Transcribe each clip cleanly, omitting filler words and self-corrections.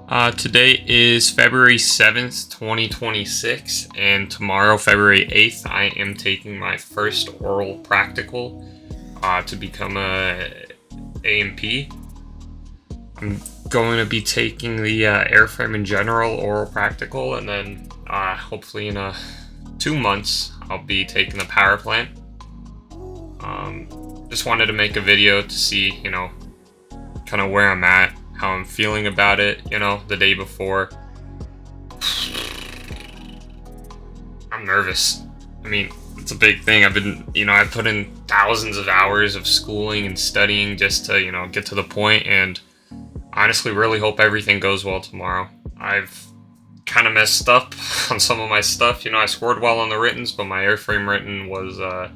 Today is February 7th, 2026, and tomorrow, February 8th, I am taking my first oral practical to become a AMP. I'm going to be taking the Airframe in general oral practical, and then hopefully in 2 months, I'll be taking the power plant. Just wanted to make a video to see, kind of where I'm at, how I'm feeling about it, the day before. I'm nervous. I mean, it's a big thing. I've put in thousands of hours of schooling and studying just to, get to the point, and honestly really hope everything goes well tomorrow. I've kind of messed up on some of my stuff. I scored well on the writtens, but my airframe written was a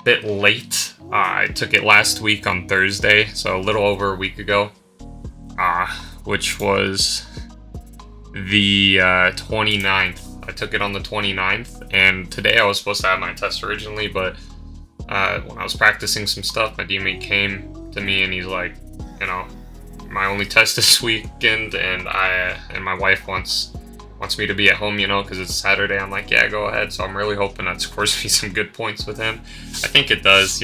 bit late. I took it last week on Thursday, so a little over a week ago, which was the 29th. I took it on the 29th, and today I was supposed to have my test originally, but when I was practicing some stuff, my teammate came to me and he's like, my only test this weekend, and my wife wants me to be at home, because it's Saturday. I'm like, yeah, go ahead. So I'm really hoping that scores me some good points with him. I think it does,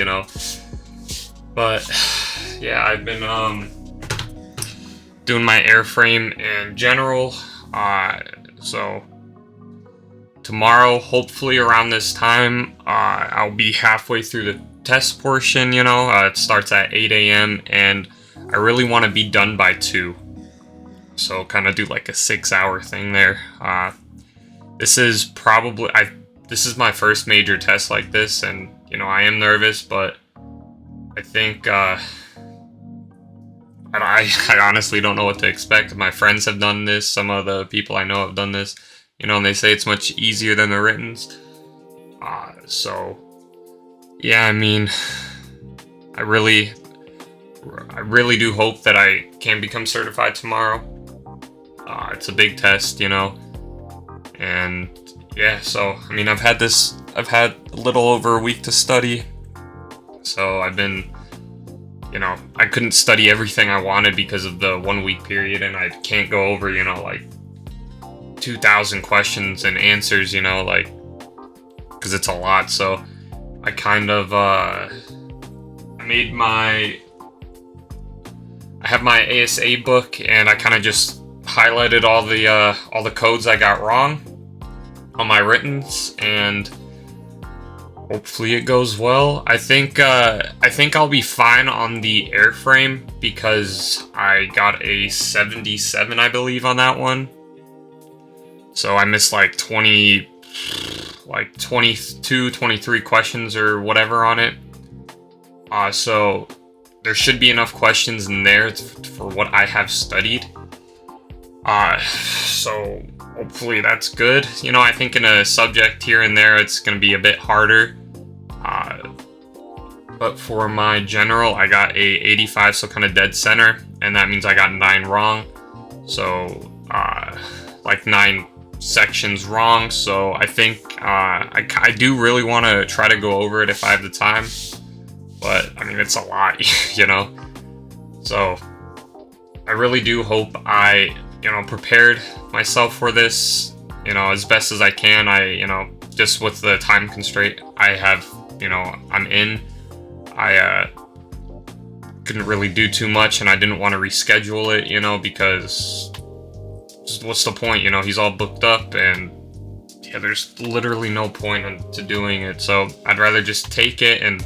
But yeah, I've been doing my airframe in general. So tomorrow, hopefully around this time, I'll be halfway through the test portion. It starts at 8 a.m. and I really want to be done by 2. So kind of do like a 6-hour thing there. This is my first major test like this, and I am nervous, but I think I honestly don't know what to expect. My friends have done this. Some of the people I know have done this. And they say it's much easier than the writtens. So yeah, I really do hope that I can become certified tomorrow. It's a big test, and yeah, so I've had a little over a week to study, so I've been, I couldn't study everything I wanted because of the 1 week period, and I can't go over, like 2,000 questions and answers, because it's a lot. So I kind of, I have my ASA book, and I kind of just highlighted all the codes I got wrong on my writtens, and hopefully it goes well. I think I'll be fine on the airframe because I got a 77, I believe, on that one. So I missed like 22, 23 questions or whatever on it. So there should be enough questions in there for what I have studied. So hopefully that's good. I think in a subject here and there, it's going to be a bit harder. But for my general, I got a 85, so kind of dead center, and that means I got 9 wrong. So, like 9 sections wrong. So I think, I do really want to try to go over it if I have the time. But, it's a lot, So, I really do hope I, prepared myself for this, as best as I can. Just with the time constraint I have, I'm in. I couldn't really do too much, and I didn't want to reschedule it, because what's the point? He's all booked up, and yeah, there's literally no point to doing it. So I'd rather just take it and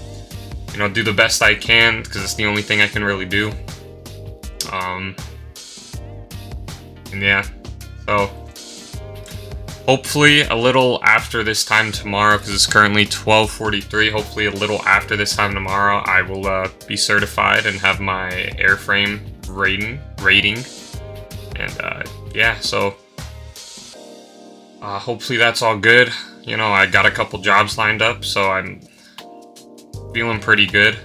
do the best I can, because it's the only thing I can really do. And yeah, so hopefully a little after this time tomorrow, because it's currently 12:43. Hopefully a little after this time tomorrow, I will be certified and have my airframe rating. And yeah, so hopefully that's all good. I got a couple jobs lined up, so I'm feeling pretty good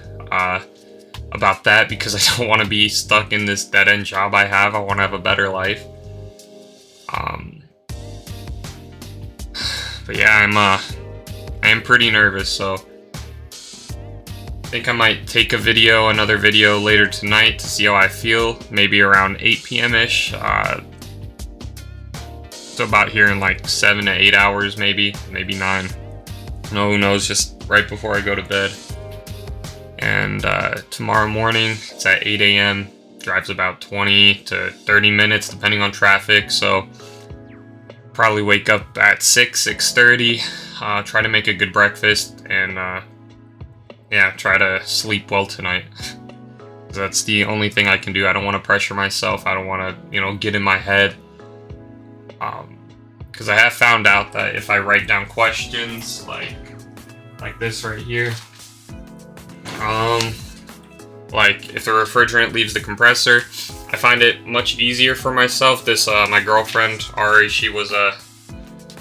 about that, because I don't want to be stuck in this dead-end job I have. I want to have a better life. But yeah, I am pretty nervous, so think I might take another video later tonight to see how I feel, maybe around 8 p.m.-ish. So about here in like 7 to 8 hours, maybe 9. No, who knows, just right before I go to bed. And tomorrow morning, it's at 8 a.m. Drives about 20 to 30 minutes, depending on traffic. So probably wake up at 6:30. Try to make a good breakfast, and yeah, try to sleep well tonight. That's the only thing I can do. I don't want to pressure myself. I don't want to, get in my head. Because I have found out that if I write down questions like this right here, like if the refrigerant leaves the compressor, I find it much easier for myself. This my girlfriend Ari, she was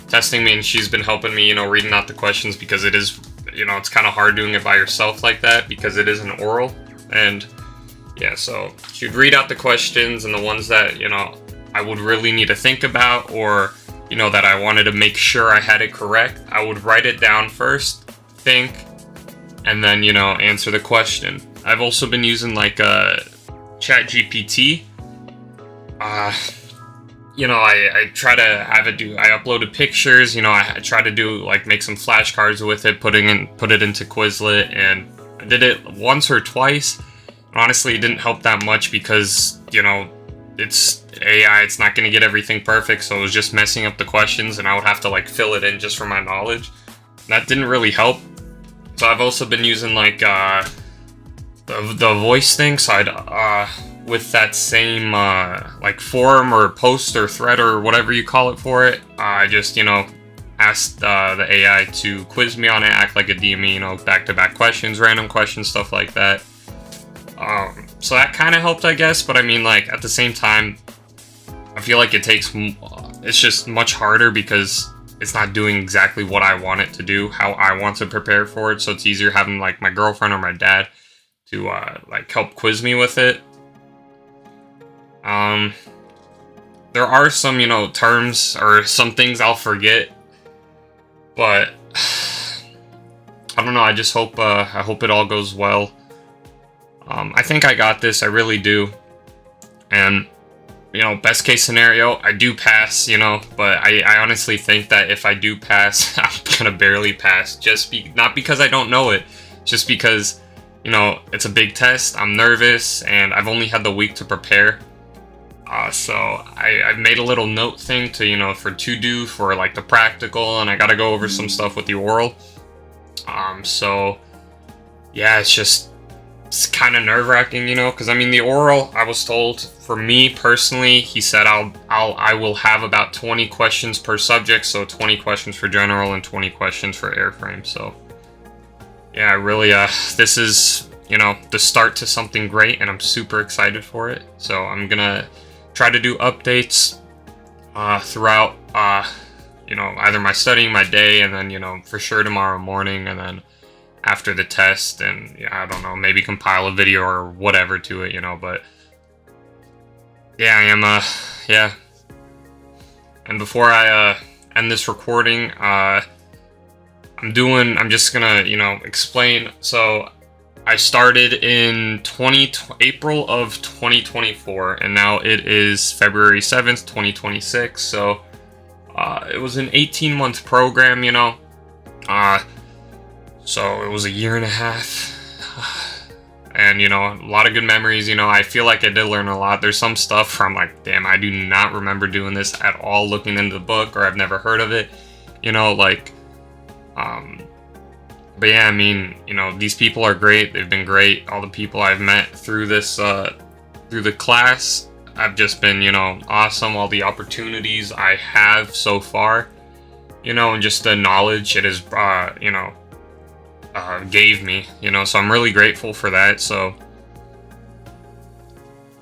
testing me, and she's been helping me, reading out the questions, because it is, it's kind of hard doing it by yourself like that, because it is an oral. And yeah, so she'd read out the questions, and the ones that I would really need to think about, or that I wanted to make sure I had it correct, I would write it down first, think, and then answer the question. I've also been using like ChatGPT. I try to have it I uploaded pictures, I try to do make some flashcards with it, put it into Quizlet, and I did it once or twice. Honestly, it didn't help that much, because it's AI, it's not going to get everything perfect, so it was just messing up the questions, and I would have to fill it in just for my knowledge. That didn't really help. So I've also been using the voice thing, so I'd with that same forum or post or thread or whatever you call it for it, I just asked the AI to quiz me on it, act like a DME, back-to-back questions, random questions, stuff like that. So that kind of helped, I guess, but I mean, at the same time, I feel like it's just much harder, because it's not doing exactly what I want it to do, how I want to prepare for it. So it's easier having my girlfriend or my dad to help quiz me with it. There are some terms or some things I'll forget, but I don't know. I just hope I hope it all goes well. I think I got this. I really do. And best case scenario, I do pass, but I honestly think that if I do pass, I'm gonna barely pass, not because I don't know it, just because, it's a big test, I'm nervous, and I've only had the week to prepare. So I've made a little note thing to, for do for the practical, and I gotta go over some stuff with the oral. So yeah, it's kind of nerve-wracking, because I mean, the oral, I was told, for me personally, he said I will have about 20 questions per subject, so 20 questions for general and 20 questions for airframe. So yeah, I really this is the start to something great, and I'm super excited for it. So I'm gonna try to do updates throughout either my studying, my day, and then for sure tomorrow morning, and then after the test, and I don't know, maybe compile a video or whatever to it, but yeah, I am yeah. And before I end this recording, I'm just gonna explain. So I started in April of 2024, and now it is February 7th, 2026. So it was an 18-month program, so it was a year and a half, and a lot of good memories. I feel like I did learn a lot. There's some stuff where I'm like, damn, I do not remember doing this at all, looking into the book, or I've never heard of it, but yeah, I mean, these people are great. They've been great. All the people I've met through this through the class have just been awesome. All the opportunities I have so far, and just the knowledge it has gave me, so I'm really grateful for that. So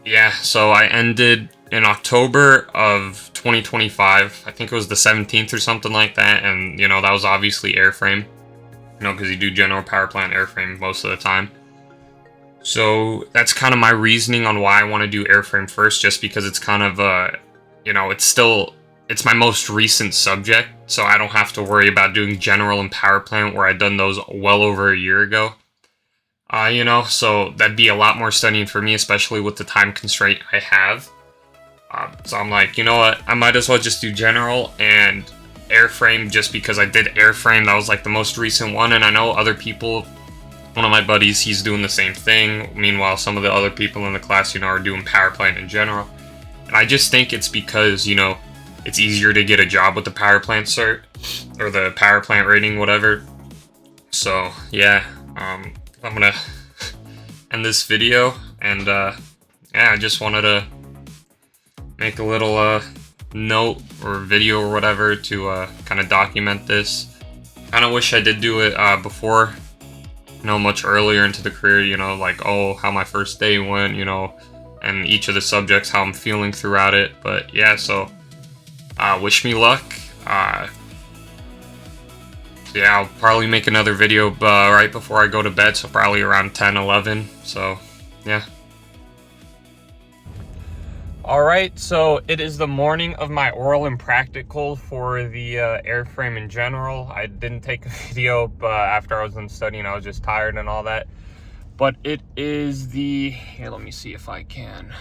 yeah, so I ended in October of 2025. I think it was the 17th or something like that, and that was obviously airframe, because you do general power plant airframe most of the time. So that's kind of my reasoning on why I want to do airframe first, just because it's kind of it's my most recent subject, so I don't have to worry about doing general and power plant, where I'd done those well over a year ago. So that'd be a lot more studying for me, especially with the time constraint I have. So I'm like, you know what, I might as well just do general and airframe, just because I did airframe. That was like the most recent one, and I know other people, one of my buddies, he's doing the same thing. Meanwhile, some of the other people in the class, are doing power plant in general. And I just think it's because, it's easier to get a job with the power plant cert, or the power plant rating, whatever. So, yeah, I'm gonna end this video, and, I just wanted to make a little, note or video or whatever to, kind of document this. Kind of wish I did do it, before, much earlier into the career, like, oh, how my first day went, and each of the subjects, how I'm feeling throughout it. But yeah, so wish me luck. Yeah, I'll probably make another video right before I go to bed, so probably around 10-11. So yeah. Alright, so it is the morning of my oral and practical for the airframe in general. I didn't take a video after I was done studying. I was just tired and all that. But it is here, let me see if I can.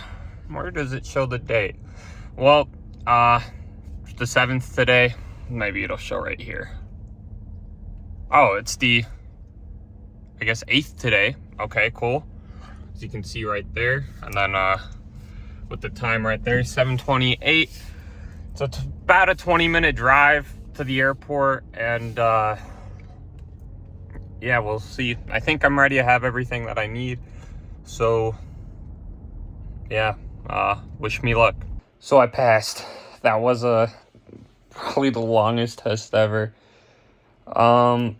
Where does it show the date? Well, it's the 7th today. Maybe it'll show right here. Oh, it's I guess 8th today. Okay, cool. As you can see right there. And then with the time right there, 7:28. So it's about a 20-minute drive to the airport, and yeah, we'll see. I think I'm ready. to have everything that I need. So yeah, wish me luck. So I passed. That was probably the longest test ever. I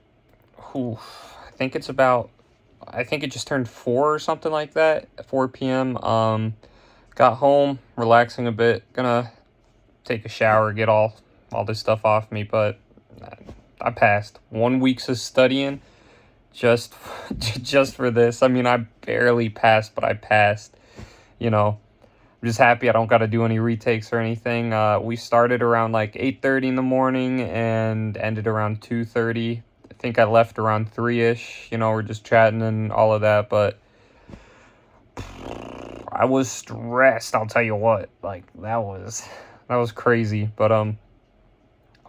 think it just turned 4 or something like that, 4 p.m. Got home, relaxing a bit, gonna take a shower, get all this stuff off me, but I passed. 1 week's of studying just for this. I mean, I barely passed, but I passed. I'm just happy I don't got to do any retakes or anything. We started around like 8:30 in the morning and ended around 2:30. I think I left around 3-ish. We're just chatting and all of that, but I was stressed, I'll tell you what. Like, that was crazy. But I'm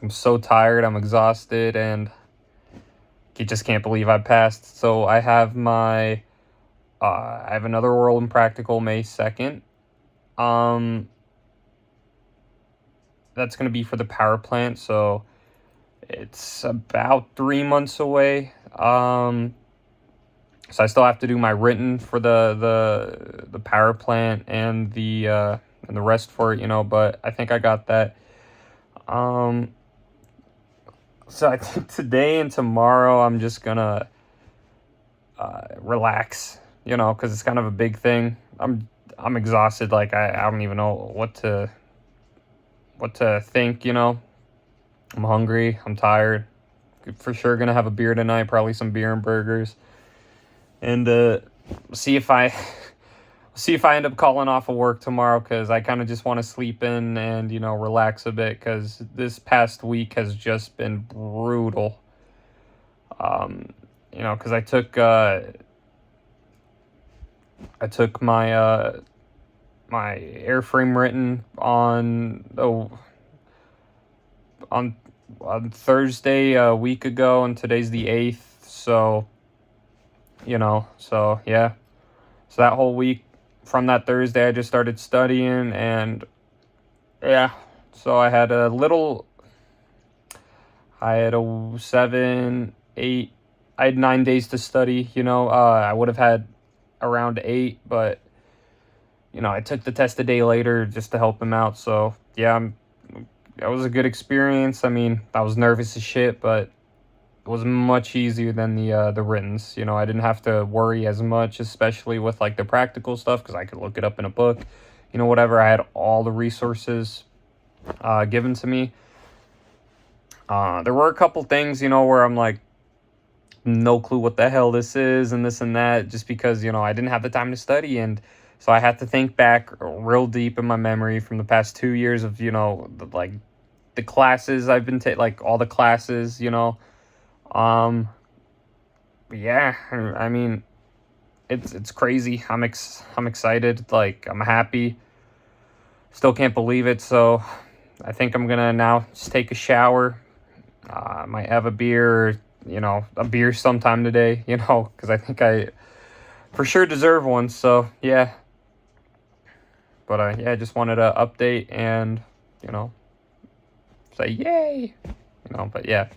so tired, I'm exhausted, and I just can't believe I passed. So I have I have another oral and practical May 2nd. That's going to be for the power plant, so it's about 3 months away. So I still have to do my written for the power plant and the rest for it, but I think I got that. So I think today and tomorrow I'm just gonna relax, because it's kind of a big thing. I'm exhausted. Like, I don't even know what to think. I'm hungry. I'm tired. For sure gonna have a beer tonight. Probably some beer and burgers. And see if I end up calling off of work tomorrow, because I kind of just want to sleep in and relax a bit, because this past week has just been brutal. Because I took my my airframe written on Thursday a week ago, and today's the 8th. So so yeah. So that whole week from that Thursday, I just started studying, and yeah. So I had a 7, 8. I had 9 days to study. I would have had around 8, but I took the test a day later just to help him out. So yeah, that was a good experience. I mean, I was nervous as shit, but it was much easier than the writtens. I didn't have to worry as much, especially with like the practical stuff, because I could look it up in a book, whatever. I had all the resources given to me. There were a couple things, where I'm like, no clue what the hell this is and this and that, just because, I didn't have the time to study. And so I had to think back real deep in my memory from the past 2 years of, the classes I've been like all the classes, yeah, I mean, it's crazy. I'm excited. Like, I'm happy. Still can't believe it. So I think I'm gonna now just take a shower. I might have a beer, a beer sometime today, because I think I for sure deserve one. So yeah, but yeah, I just wanted to update and, say yay, but yeah.